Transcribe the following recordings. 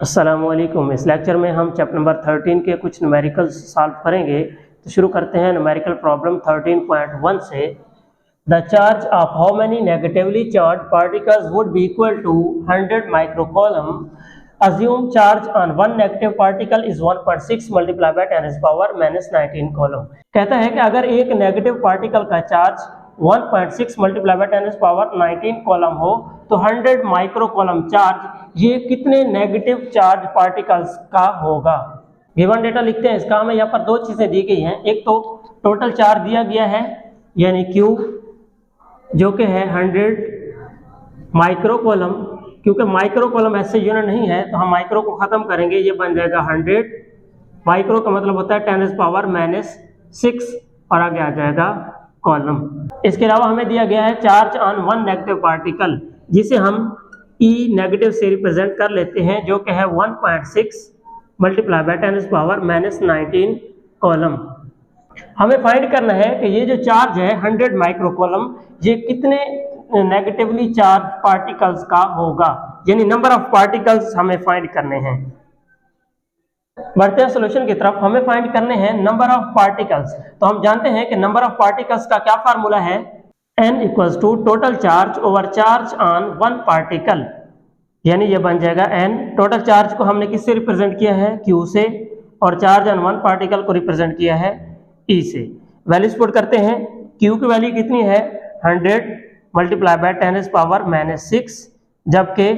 अस्सलामुअलैकुम। इस लेक्चर में हम चैप्टर नंबर 13 के कुछ न्यूमेरिकल्स सॉल्व करेंगे। तो शुरू करते हैं न्यूमेरिकल प्रॉब्लम 13.1 से। The charge of how many negatively charged particles would be equal to 100 microcoulomb. Assume charge on one negative particle is 1.6 multiply by 10⁻⁻19 coulomb. कहता है कि अगर एक नेगेटिव पार्टिकल का चार्ज 1.6 मल्टीप्लाई बाय 10⁻19 कॉलम हो तो 100 microcoulomb charge ये कितने नेगेटिव चार्ज पार्टिकल्स का होगा। गिवन डेटा लिखते हैं इसका। हमें यहाँ पर दो चीजें दी गई हैं। एक तो टोटल चार्ज दिया गया है यानी Q जो कि है 100 माइक्रोकूलम। क्योंकि माइक्रोकूलम ऐसे यूनिट नहीं है तो हम माइक्रो को खत्म करेंगे, ये बन जाएगा 100। माइक्रो का मतलब होता है 10⁻⁻6 और आगे आ जाएगा कॉलम। इसके अलावा हमें दिया गया है charge on one negative particle जिसे हम E नेगेटिव से रिप्रेजेंट कर लेते हैं जो कि है 1.6 मल्टीप्लाई बाय 10⁻⁻19 कॉलम। हमें फाइंड करना है कि ये जो चार्ज है 100 माइक्रोकूलम ये कितने नेगेटिवली चार्ज पार्टिकल्स का होगा, यानी नंबर ऑफ पार्टिकल्स हमें फाइंड करने हैं। बढ़ते हैं सोल्यूशन की तरफ। हमें फाइंड करने हैं नंबर ऑफ पार्टिकल्स। तो हम जानते हैं कि नंबर ऑफ पार्टिकल्स का क्या फार्मूला है, n equals to total charge over charge on one particle, यानी ये बन जाएगा n। टोटल चार्ज को हमने किससे रिप्रेजेंट किया है, Q से, और चार्ज ऑन वन पार्टिकल को रिप्रेजेंट किया है E से। वैल्यूज पुट करते हैं। Q की वैल्यू कितनी है 100 मल्टीप्लाई बाय 10⁻⁻6 जबकि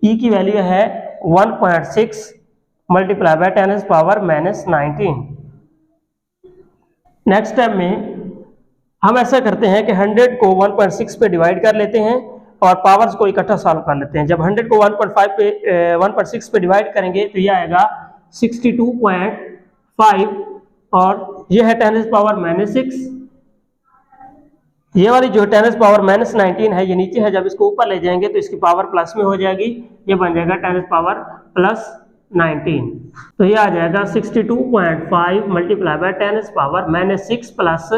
E की वैल्यू है 1.6 मल्टीप्लाई बाय 10⁻⁻19। नेक्स्ट स्टेप में हम ऐसा करते हैं कि 100 को 1.6 पे डिवाइड कर लेते हैं और पावर्स को इकट्ठा सॉल्व कर लेते हैं। जब 100 को 1.6 पे डिवाइड करेंगे तो यह आएगा 62.5 और ये है 10⁻⁻6। ये वाली जो 10⁻⁻19 है ये नीचे है, जब इसको ऊपर ले जाएंगे तो इसकी पावर प्लस में हो जाएगी, ये बन जाएगा 10⁻+19। तो ये आ जाएगा 62.5 मल्टीप्लाई बाय 10⁻⁻6 प्लस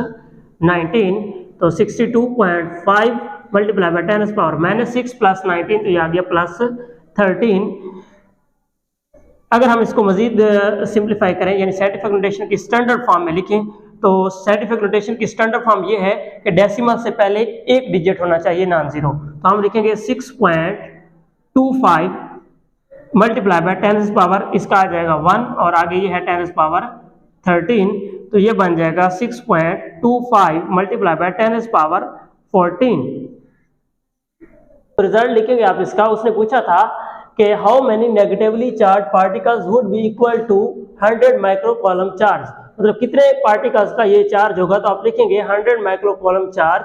19। तो 62.5 मल्टीप्लाई बाय 10⁻⁻6 प्लस 19 तो ये आ गया प्लस 13। अगर हम इसको मजीद सिंप्लीफाई करें यानी साइंटिफिक नोटेशन की स्टैंडर्ड फॉर्म में लिखें तो साइंटिफिक नोटेशन की स्टैंडर्ड फॉर्म ये है कि डेसिमल से पहले एक डिजिट होना चाहिए नॉन जीरो। तो हम लिखेंगे 6.25 मल्टीप्लाई बाय 10⁻, इसका आ जाएगा 1 और आगे ये है 10⁻13 तो ये बन जाएगा 6.25 मल्टीप्लाई बाय 10⁻14। रिजल्ट लिखेंगे आप इसका। उसने पूछा था कि how many negatively charged particles would be equal to 100 microcoulomb charge, मतलब कितने पार्टिकल्स का ये चार्ज होगा। तो आप लिखेंगे 100 microcoulomb charge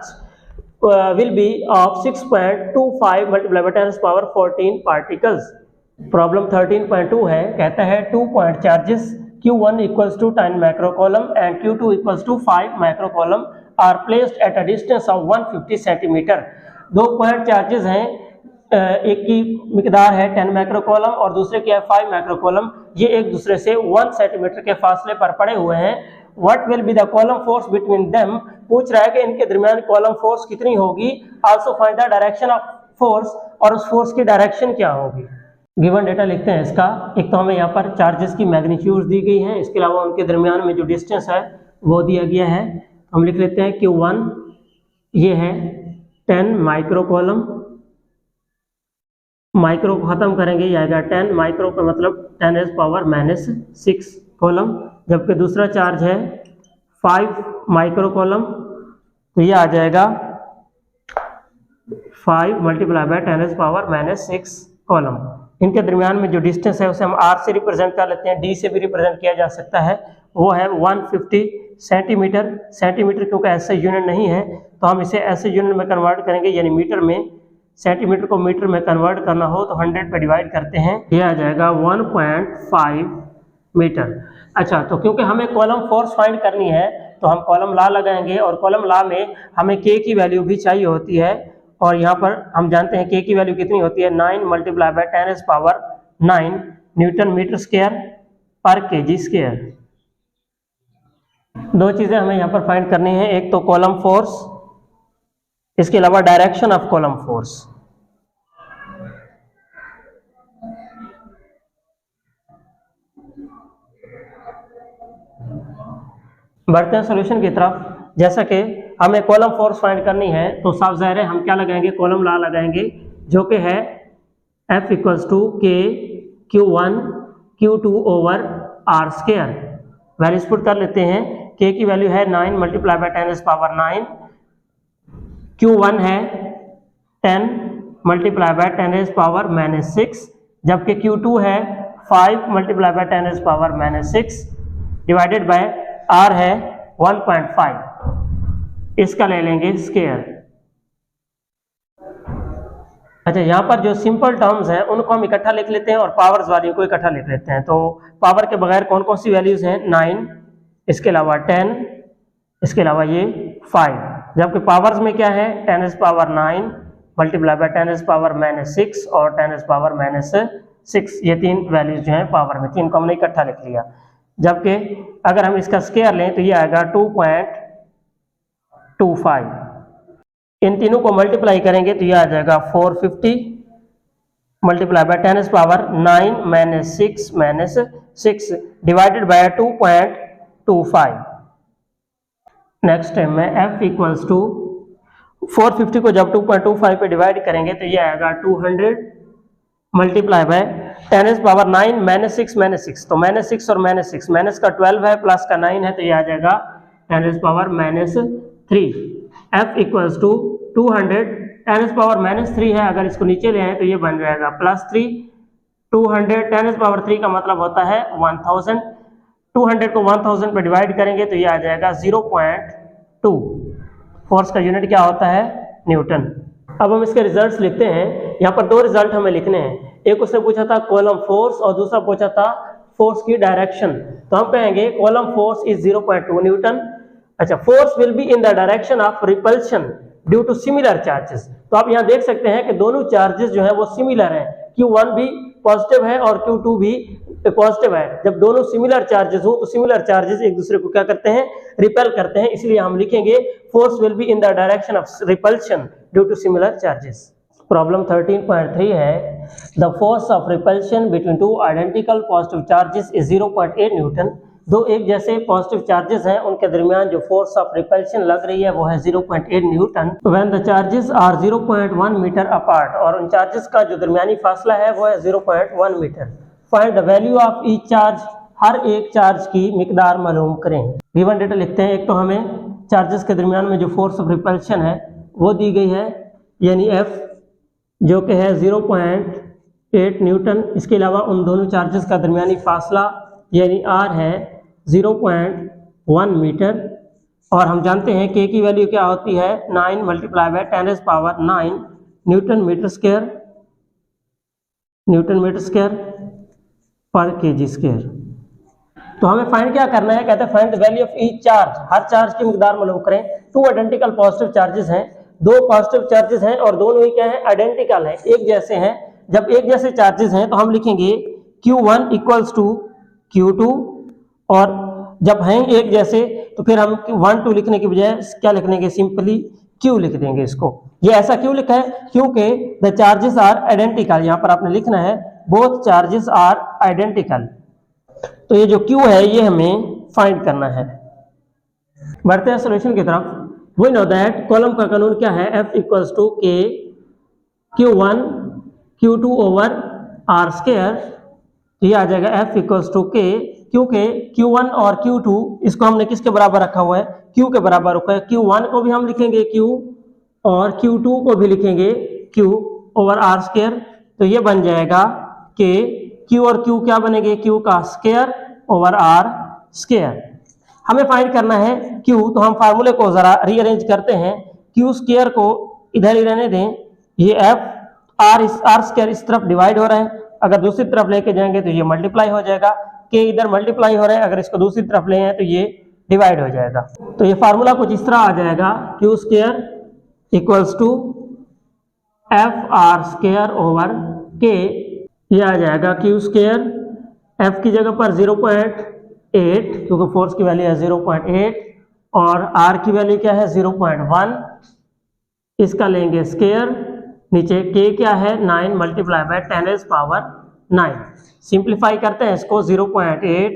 will be of 6.25 multiply by 10⁻14 particles. Problem 13.2 है। कहता है 2 point charges Q1 equals to 10 microcoulomb and Q2 equals to 5 microcoulomb are placed at a distance of 150 centimetre. दो पॉइंट चार्जेस हैं, एक की मिकदार है 10 माइक्रोकूलम और दूसरे की है 5 माइक्रोकूलम। ये एक दूसरे से 1 सेंटीमीटर के फासले पर पड़े हुए हैं। What will be the column force between them, पूछ रहा है कि इनके दरमियान कॉलम फोर्स कितनी होगी। Also find the direction of force, और उस फोर्स की डायरेक्शन क्या होगी। गिवन डेटा लिखते हैं इसका। एक तो हमें यहाँ पर चार्जेस की मैग्नीट्यूड दी गई है, इसके अलावा उनके दरमियान में जो डिस्टेंस है वो दिया गया है। हम लिख लेते हैं Q1 ये है 10 माइक्रोकूलम, माइक्रो को खत्म करेंगे ये आएगा 10 माइक्रो का मतलब 10⁻⁻6 कॉलम, जबकि दूसरा चार्ज है 5 माइक्रोकूलम तो ये आ जाएगा 5 मल्टीप्लाई बाय 10⁻⁻6 कॉलम। इनके दरमियान में जो डिस्टेंस है उसे हम R से रिप्रेजेंट कर लेते हैं, D से भी रिप्रेजेंट किया जा सकता है, वो है 150 सेंटीमीटर। सेंटीमीटर क्योंकि ऐसे यूनिट नहीं है तो हम इसे ऐसे यूनिट में कन्वर्ट करेंगे, यानी मीटर में। सेंटीमीटर को मीटर में कन्वर्ट करना हो तो 100 पे डिवाइड करते हैं, ये आ जाएगा 1.5 मीटर। अच्छा, तो क्योंकि हमें कॉलम फोर्स फाइंड करनी है तो हम कॉलम लॉ लगाएंगे और कॉलम लॉ में हमें K की वैल्यू भी चाहिए होती है। और यहाँ पर हम जानते हैं K की वैल्यू कितनी होती है 9 multiply by 10⁻9 newton metre square पर केजी स्क्वायर। दो चीजें हमें यहाँ पर फाइंड करनी है, एक तो कॉलम फोर्स, इसके अलावा डायरेक्शन ऑफ कॉलम फोर्स। बढ़ते हैं सॉल्यूशन की तरफ। जैसा कि हमें कॉलम फोर्स फाइंड करनी है तो साफ जाहिर है हम क्या लगाएंगे, कॉलम लॉ लगाएंगे, जो कि है F equals to K Q1 Q2 over R square. Values put कर लेते हैं। K की वैल्यू है 9 मल्टीप्लाई बाय 10⁻⁹, Q1 है 10 मल्टीप्लाई बाय 10⁻⁻⁶, जबकि Q2 है 5 multiply by 10⁻⁻⁶, divided by R है 1.5। इसका ले लेंगे स्क्वायर। अच्छा, यहाँ पर जो सिंपल टर्म्स हैं उनको हम इकट्ठा लिख लेते हैं और पावर्स वाली को इकट्ठा लिख लेते हैं। तो पावर के बगैर कौन कौन सी वैल्यूज हैं, 9, इसके अलावा 10, इसके अलावा ये 5, जबकि पावर्स में क्या है 10⁻⁹ मल्टीप्लाई बाय 10⁻⁻⁶ और 10⁻⁻�6, ये तीन वैल्यूज जो हैं पावर में, तीन को हमने इकट्ठा लिख लिया। जबकि अगर हम इसका स्क्वायर लें तो ये आएगा 2.25। इन तीनों को मल्टीप्लाई करेंगे तो ये आ जाएगा 450 multiply by 10⁻⁻⁶ divided by 2.25। Next time में F इक्वल्स टू 450 को जब 2.25 पे डिवाइड करेंगे तो ये आएगा 200 मल्टीप्लाई बाय 10⁻⁹ तो -6 और -6, माइनस का 12 है प्लस का 9 है तो ये आ जाएगा 10⁻⁻3। F इक्वल्स टू 200 10⁻�3 है, अगर इसको नीचे ले आए तो ये बन जाएगा +3। 200 10⁻3 का मतलब होता है 1000। 200 को 1000 पे डिवाइड करेंगे तो ये आ जाएगा 0.2। फोर्स का यूनिट क्या होता है, न्यूटन। अब हम इसके रिजल्ट्स लिखते हैं। यहाँ पर दो रिजल्ट हमें लिखने हैं, एक उसने पूछा था कॉलम फोर्स और दूसरा पूछा था फोर्स की डायरेक्शन। तो हम कहेंगे कॉलम फोर्स इज 0.2 न्यूटन। अच्छा, force will be in the direction of repulsion due to similar charges. तो आप यहाँ देख सकते हैं कि दोनों चार्जेस जो है वो सिमिलर हैं, Q1 भी पॉजिटिव है और Q2 भी पॉजिटिव है। जब दोनों सिमिलर चार्जेस हो तो सिमिलर चार्जेस एक दूसरे को क्या करते हैं, रिपेल करते हैं, इसलिए हम लिखेंगे force will be in the direction of repulsion due to similar charges. Problem 13.3 है, the force of repulsion between two identical positive charges is 0.8 newton. दो एक जैसे पॉजिटिव चार्जेस हैं उनके दरमियान जो फोर्स ऑफ रिपल्शन लग रही है वो है 0.8 newton. When the charges are 0.1 metre apart, और उन चार्जेस का जो दरमियानी फासला है वो है 0.1 metre. Find the value of each charge, हर एक चार्ज की मिकदार मालूम करें। गिवन डेटा लिखते हैं। एक तो हमें चार्जेस के दरमियान में जो फोर्स ऑफ रिपल्शन है वो दी गई है, यानी F जो कि है 0.8 न्यूटन। इसके अलावा उन दोनों चार्जेस का दरमियानी फासला यानी R है 0.1 मीटर, और हम जानते हैं K की वैल्यू क्या होती है 9 multiply by 10⁻⁹ newton metre square पर केजी स्क्वायर। तो हमें फाइंड क्या करना है, कहते हैं find the value of each charge, हर चार्ज की मिकदार मालूम करें। टू आइडेंटिकल पॉजिटिव चार्जेस हैं, दो पॉजिटिव चार्जेस हैं और दोनों ही क्या है, आइडेंटिकल है, एक जैसे हैं। जब एक जैसे चार्जेस हैं तो हम लिखेंगे Q1 इक्वल्स टू Q2, और जब हैं एक जैसे तो फिर हम 1 2 लिखने की बजाय क्या लिखने के, सिंपली Q लिख देंगे इसको। ये ऐसा क्यों लिखा है, क्योंकि द चार्जेस आर आइडेंटिकल। यहाँ पर आपने लिखना है बोथ चार्जेस आर आइडेंटिकल। तो ये जो Q है ये हमें फाइंड करना है। बढ़ते हैं सॉल्यूशन की तरफ। वी नो दैट कॉलम का कानून क्या है, F equals to K Q1 Q2 over R square. ये आ जाएगा F इक्वल्स टू K, क्योंकि Q1 और Q2 इसको हमने किसके बराबर रखा हुआ है, Q के बराबर रखा है। Q1 को भी हम लिखेंगे Q और Q2 को भी लिखेंगे Q ओवर R स्क्वायर। तो ये बन जाएगा K, Q और Q क्या बनेंगे, Q का स्क्वायर ओवर R स्क्वायर। हमें फाइंड करना है Q, तो हम फार्मूले को जरा रीअरेंज करते हैं। Q स्क्वायर को इधर ही रहने दें, ये F R स्क्वायर इस तरफ डिवाइड हो रहा है, अगर दूसरी तरफ लेके जाएंगे तो ये मल्टीप्लाई हो जाएगा। K इधर मल्टीप्लाई हो रहा है, अगर इसको दूसरी तरफ ले आए तो ये डिवाइड हो जाएगा। तो ये फार्मूला कुछ इस तरह आ जाएगा, Q square equals to F R square over K। ये आ जाएगा Q स्क्वायर, F की जगह पर 0.8 क्योंकि फोर्स की वैल्यू है 0.8 और R की वैल्यू क्या है 0.1। इसका लेंगे स्क्वायर, नीचे K क्या है 9 मल्टीप्लाई बाय 10⁻⁹। सिंप्लीफाई करते हैं इसको, 0.8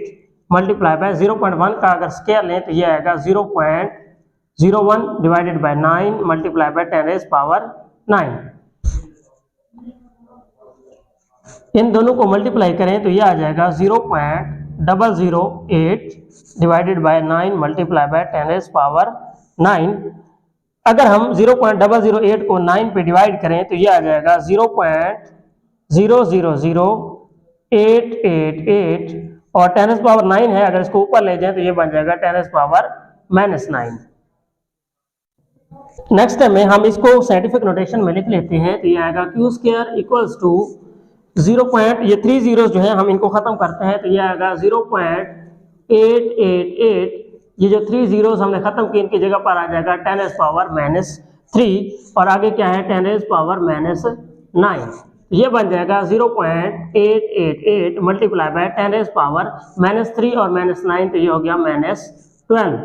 मल्टीप्लाई बाय 0.1 का अगर स्क्वायर लें तो ये आएगा 0.01 डिवाइडेड बाय 9 मल्टीप्लाई बाय 10⁻⁹। इन दोनों को मल्टीप्लाई करें तो ये आ जाएगा 0.008 डिवाइडेड बाय 9 मल्टीप्लाई बाय 10⁻⁹। अगर हम 0.008 को 9 पे डिवाइड करें तो ये आ जाएगा 0.000888 और 10⁻⁹ है, अगर इसको ऊपर ले जाएं तो ये बन जाएगा 10⁻⁹। नेक्स्ट में हम इसको साइंटिफिक नोटेशन में लिख लेते हैं तो ये आएगा q स्क्वायर इक्वल्स टू 0. ये 3 जीरोस जो है हम इनको खत्म करते हैं तो ये आएगा 0.888। ये जो 3 जीरोस हमने खत्म किए इनकी जगह पर आ जाएगा 10⁻³ और आगे क्या है 10⁻⁹। ये बन जाएगा 0.888 मल्टीप्लाई बाय 10⁻⁻³ और -9 तो ये हो गया -12।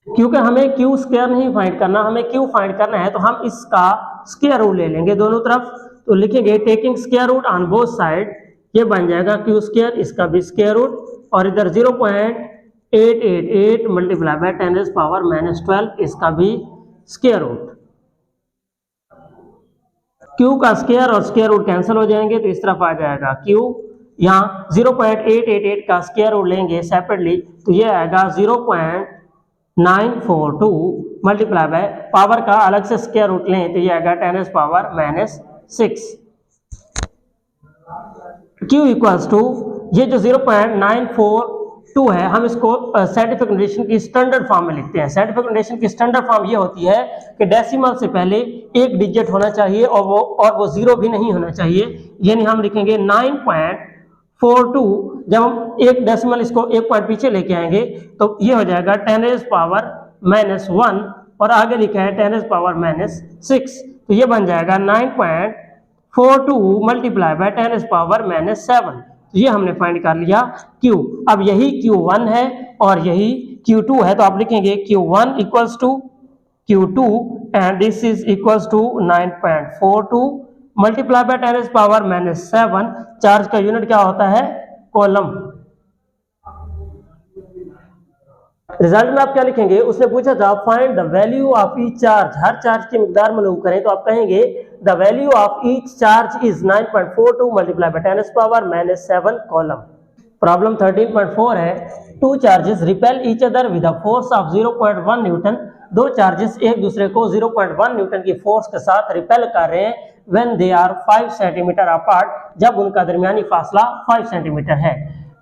क्योंकि हमें q स्क्वायर नहीं फाइंड करना, हमें q फाइंड करना है तो हम इसका स्क्वायर रूट ले लेंगे दोनों तरफ। तो लिखेंगे taking square root on both side, ये बन जाएगा q स्क्वायर, इसका भी स्क्वायर रूट और इधर 0.888 मल्टीप्लाई बाय 10⁻⁻12 इसका भी स्क्वायर रूट। q का स्क्वायर और स्क्वायर रूट कैंसिल हो जाएंगे तो इस तरफ आ जाएगा q। यहाँ 0.888 का स्क्वायर रूट लेंगे सेपरेटली तो ये आएगा 0.942 मल्टीप्लाई बाय पावर का अलग से स्क्वायर रूट लें तो ये आएगा 10⁻⁻6। q इक्वल्स टू ये जो 0.942 है हम इसको साइंटिफिक नोटेशन की स्टैंडर्ड फॉर्म में लिखते हैं। साइंटिफिक नोटेशन की स्टैंडर्ड फॉर्म ये होती है कि डेसिमल से पहले एक डिजिट होना चाहिए और वो जीरो भी नहीं होना चाहिए, यानी हम लिखेंगे 9.42। जब हम एक डेसिमल इसको एक पॉइंट पीछे लेके आएंगे तो ये हो जाएगा 10⁻⁻1 और आगे लिखा है 10⁻⁻6 तो ये बन जाएगा 9.42 मल्टीप्लाई बाय 10⁻⁻7। ये हमने फाइंड कर लिया q। अब यही q1 है और यही q2 है तो आप लिखेंगे q1 equals to q2 and this is equals to 9.42 multiply by 10⁻⁻7। Charge का यूनिट क्या होता है? कॉलम। रिजल्ट में आप क्या लिखेंगे? उसने पूछा था find the value of each charge, हर चार्ज की मिकदार मालूम करें तो आप कहेंगे the value of each charge is 9.42 multiply by 10⁻⁻7 column. Problem 13.4 है two charges repel each other with a force of 0.1 Newton. दो चार्जेस एक दूसरे को 0.1 न्यूटन की फोर्स के साथ रिपेल कर रहे हैं when they are 5 centimetre apart, जब उनका दरमियानी फासला 5 सेंटीमीटर है।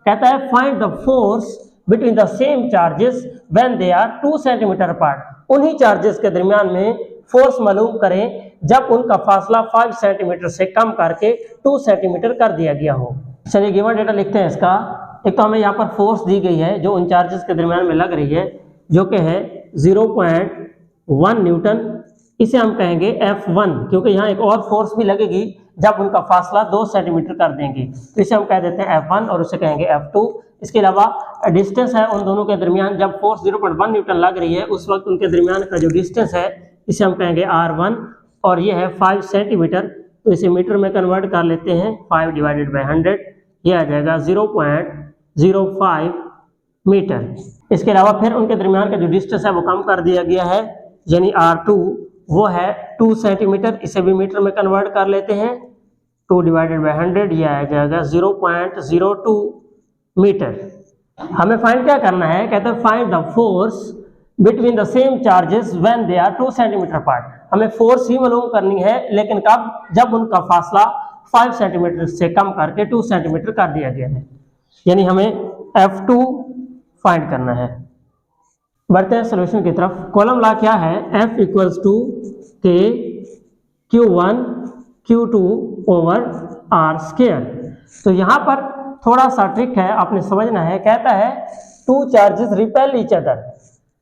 कहता है find the force between the same charges when they are 2 centimetre apart. उन्हीं चार्जेस के दरमियान में फोर्स मालूम करें जब उनका फासला 5 सेंटीमीटर से कम करके 2 सेंटीमीटर कर दिया गया हो। चलिए गिवन डेटा लिखते हैं इसका। एक तो हमें यहाँ पर फोर्स दी गई है जो उन चार्जेस के दरमियान में लग रही है जो कि है 0.1 न्यूटन। इसे हम कहेंगे F1 क्योंकि यहाँ एक और फोर्स भी लगेगी जब उनका फासला 2 सेंटीमीटर कर देंगे तो इसे हम कह देते हैं F1 और उसे कहेंगे F2। इसके अलावा डिस्टेंस है उन दोनों के दरमियान, जब फोर्स 0.1 न्यूटन लग रही है उस वक्त उनके दरमियान का जो डिस्टेंस है इसे हम कहेंगे R1 और ये है 5 सेंटीमीटर तो इसे मीटर में कन्वर्ट कर लेते हैं 5 डिवाइडेड बाय 100, ये आ जाएगा 0.05 मीटर। इसके अलावा फिर उनके दरमियान का जो डिस्टेंस है वो कम कर दिया गया है यानी R2 वो है 2 सेंटीमीटर, इसे भी मीटर में कन्वर्ट कर लेते हैं 2 डिवाइडेड बाय 100, ये आ जाएगा 0.02 मीटर। हमें फाइंड क्या करना है? कहते हैं find the force between the same charges when they are 2 centimetre apart. हमें फोर्स ही मालूम करनी है लेकिन कब? जब उनका फासला 5 सेंटीमीटर से कम करके 2 सेंटीमीटर कर दिया गया है, यानी हमें F2 फाइंड करना है। बढ़ते हैं सोल्यूशन की तरफ। कॉलम लॉ क्या है? F equals to K Q1 Q2 over R square. तो यहाँ पर थोड़ा सा ट्रिक है, आपने समझना है। कहता है two charges repel each other,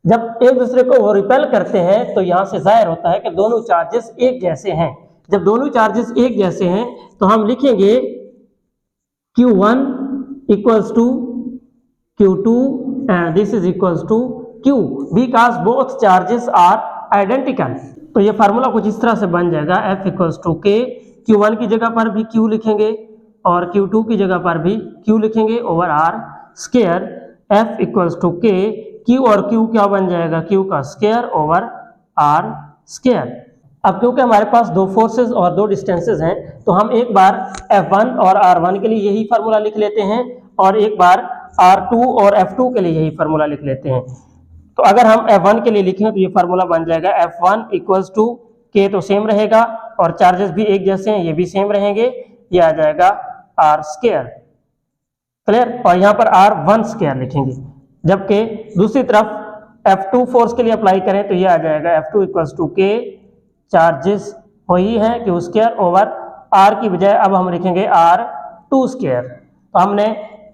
जब एक दूसरे को वो रिपेल करते हैं तो यहाँ से जाहिर होता है कि दोनों चार्जेस एक जैसे हैं। जब दोनों चार्जेस एक जैसे हैं तो हम लिखेंगे Q1 equals to Q2 and this is equals to Q because both charges are identical. तो ये फार्मूला कुछ इस तरह से बन जाएगा F equals to K, Q1 की जगह पर भी Q लिखेंगे और Q2 की जगह पर भी Q लिखेंगे over R square F equals to K, Q और Q क्या बन जाएगा, Q का स्क्वायर ओवर R स्क्वायर। अब क्योंकि हमारे पास दो फोर्सेस और दो डिस्टेंसेस हैं तो हम एक बार F1 और R1 के लिए यही फार्मूला लिख लेते हैं और एक बार R2 और F2 के लिए यही फार्मूला लिख लेते हैं। तो अगर हम F1 के लिए लिखें तो ये फार्मूला बन जाएगा F1 इक्वल्स टू के, तो सेम रहेगा और चार्जेस भी एक जैसे हैं, ये भी सेम रहेंगे, ये आ जाएगा R स्क्वायर। क्लियर? और यहाँ पर R1 स्क्वायर लिखेंगे। जबकि दूसरी तरफ F2 फोर्स के लिए अप्लाई करें तो ये आ जाएगा F2 इक्वल्स टू के, चार्जेस वही है कि स्क्वायर ओवर R की बजाय अब हम लिखेंगे R2 स्क्वायर। तो हमने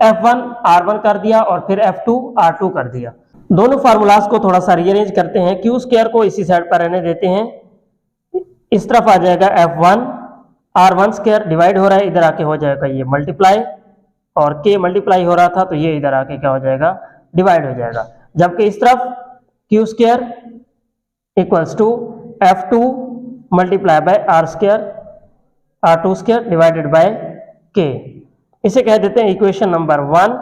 F1 R1 कर दिया और फिर F2 R2 कर दिया। दोनों फार्मूलाज को थोड़ा सा रीअरेंज करते हैं। Q स्क्वायर को इसी साइड पर रहने देते हैं, इस तरफ आ जाएगा F1 R1 स्क्वायर डिवाइड हो रहा है, इधर आके हो जाएगा ये मल्टीप्लाई, और K मल्टीप्लाई हो रहा था तो ये इधर आके क्या हो जाएगा, डिवाइड हो जाएगा। जबकि इस तरफ Q square equals to F2 multiply by R square R2 square divided by K। इसे कह देते हैं इक्वेशन नंबर 1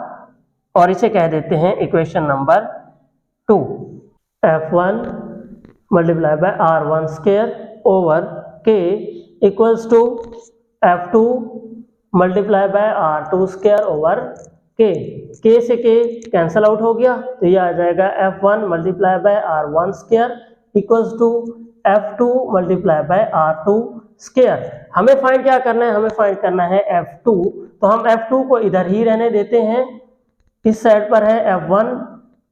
और इसे कह देते हैं equation number 2। F1 multiply by R1 square over K equals to F2 multiply by R2 square over K। K से K कैंसल आउट हो गया तो ये आ जाएगा F1 multiply by R1 square equals to F2 multiply by R2 square. हमें find क्या करना है, हमें फाइंड करना है F2, तो हम F2 को इधर ही रहने देते हैं, इस साइड पर है F1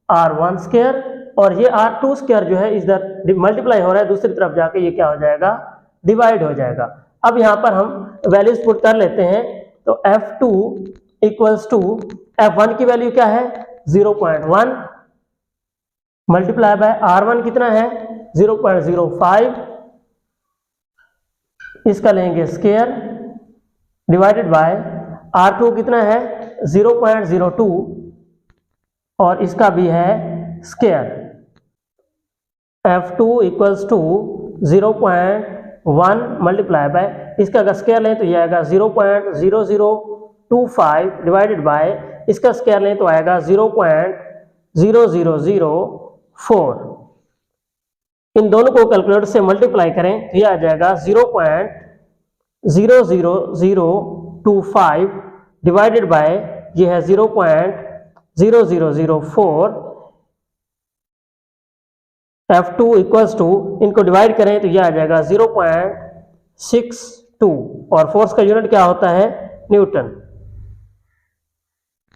R1 स्क्वायर और ये R2 स्क्वायर जो है इधर मल्टीप्लाई हो रहा है, दूसरी तरफ जाके ये क्या हो जाएगा, डिवाइड हो जाएगा। अब यहाँ पर हम वैल्यूज पुट कर लेते हैं, तो F2 इक्वल्स टू F1 की वैल्यू क्या है 0.1 मल्टीप्लाई बाय R1 कितना है 0.05, इसका लेंगे स्क्वायर डिवाइडेड बाय R2 कितना है 0.02 और इसका भी है square. F2 equals to 0.1 multiply by, इसका अगर स्क्वायर लें तो ये आएगा 0.0025 डिवाइडेड बाय, इसका स्क्वायर लें तो आएगा 0.0004। इन दोनों को कैलकुलेटर से मल्टीप्लाई करें तो ये आ जाएगा 0.00025 डिवाइडेड बाय ये है 0.0004। F2 इक्वल्स टू, इनको डिवाइड करें तो ये आ जाएगा 0.62 और फोर्स का यूनिट क्या होता है, न्यूटन।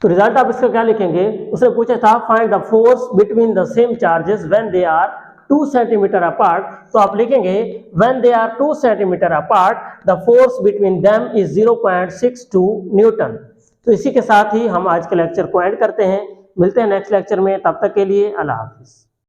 तो रिजल्ट आप इसका क्या लिखेंगे, उसने पूछा था find the force between the same charges when they are 2 centimetre apart. तो आप लिखेंगे when they are 2 centimetre apart the force between them is 0.62 newton. तो इसी के साथ ही हम आज के लेक्चर को एंड करते हैं। मिलते हैं नेक्स्ट लेक्चर में, तब तक के लिए अल्लाह हाफिज।